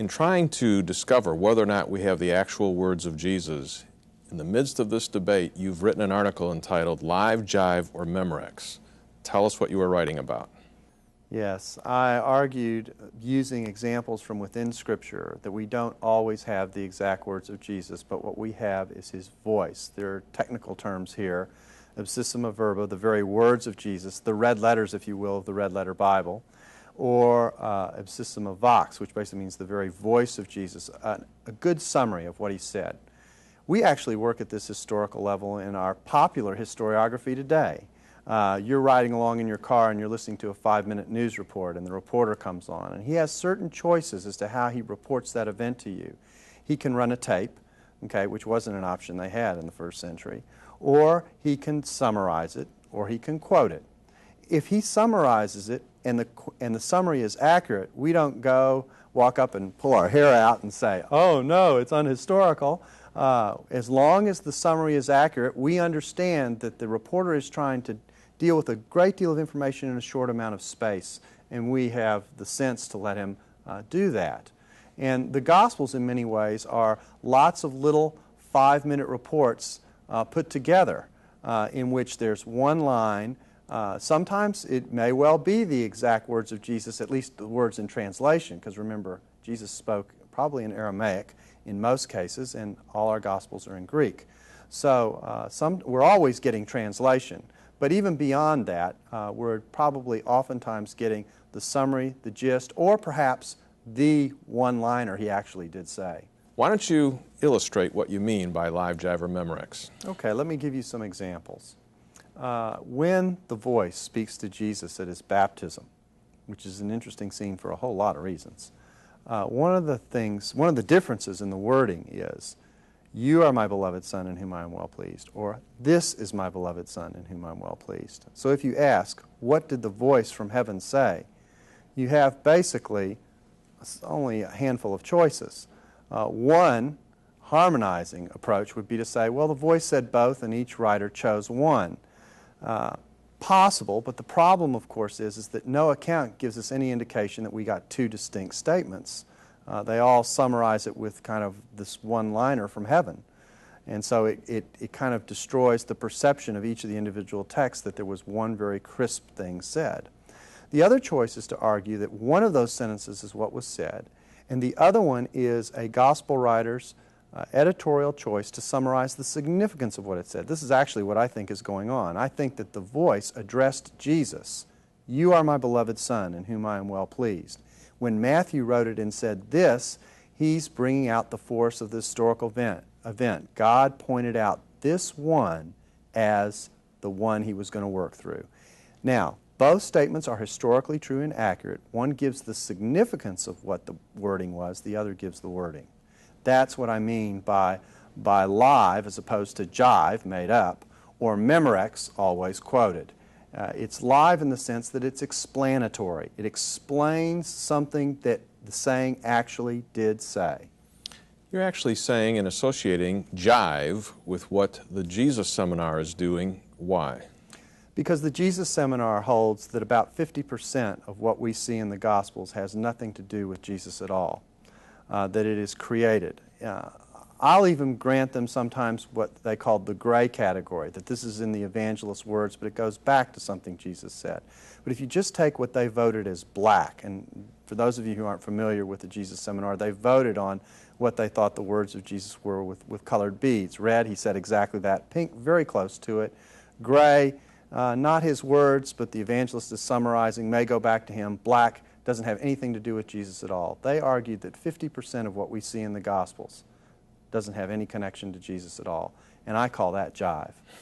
In trying to discover whether or not we have the actual words of Jesus, in the midst of this debate, you've written an article entitled Live, Jive, or Memorex. Tell us what you were writing about. Yes, I argued using examples from within Scripture that we don't always have the exact words of Jesus, but what we have is His voice. There are technical terms here, ipsissima verba, the very words of Jesus, the red letters, if you will, of the red letter Bible, or ipsissima vox, which basically means the very voice of Jesus, a good summary of what He said. We actually work at this historical level in our popular historiography today. You're riding along in your car and you're listening to a 5-minute news report, and the reporter comes on, and he has certain choices as to how he reports that event to you. He can run a tape, okay, which wasn't an option they had in the first century, or he can summarize it, or he can quote it. If he summarizes it and the summary is accurate, we don't go walk up and pull our hair out and say, oh no, it's unhistorical. As long as the summary is accurate, we understand that the reporter is trying to deal with a great deal of information in a short amount of space, and we have the sense to let him do that. And the Gospels, in many ways, are lots of little 5-minute reports put together in which there's one line. Sometimes it may well be the exact words of Jesus, at least the words in translation, because remember, Jesus spoke probably in Aramaic in most cases, and all our Gospels are in Greek. So we're always getting translation. But even beyond that, we're probably oftentimes getting the summary, the gist, or perhaps the one-liner he actually did say. Why don't you illustrate what you mean by Live, Jive, or Memorex? Okay, let me give you some examples. When the voice speaks to Jesus at His baptism, which is an interesting scene for a whole lot of reasons, one of the differences in the wording is, "You are my beloved Son in whom I am well pleased," or "This is my beloved Son in whom I am well pleased." So if you ask, what did the voice from heaven say? You have basically only a handful of choices. One harmonizing approach would be to say, well, the voice said both and each writer chose one. Possible, but the problem, of course, is that no account gives us any indication that we got two distinct statements. They all summarize it with kind of this one-liner from heaven. And so it kind of destroys the perception of each of the individual texts that there was one very crisp thing said. The other choice is to argue that one of those sentences is what was said, and the other one is a gospel writer's editorial choice to summarize the significance of what it said. This is actually what I think is going on. I think that the voice addressed Jesus, "You are my beloved Son in whom I am well pleased." When Matthew wrote it and said this, he's bringing out the force of the historical event. God pointed out this one as the one He was going to work through. Now, both statements are historically true and accurate. One gives the significance of what the wording was, the other gives the wording. That's what I mean by live as opposed to jive, made up, or memorex, always quoted. It's live in the sense that it's explanatory. It explains something that the saying actually did say. You're actually saying and associating jive with what the Jesus Seminar is doing. Why? Because the Jesus Seminar holds that about 50% of what we see in the Gospels has nothing to do with Jesus at all. That it is created. I'll even grant them sometimes what they call the gray category, that this is in the evangelist's words, but it goes back to something Jesus said. But if you just take what they voted as black, and for those of you who aren't familiar with the Jesus Seminar, they voted on what they thought the words of Jesus were with colored beads. Red, he said exactly that. Pink, very close to it. Gray, not his words, but the evangelist is summarizing, may go back to him. Black, doesn't have anything to do with Jesus at all. They argued that 50% of what we see in the Gospels doesn't have any connection to Jesus at all. And I call that jive.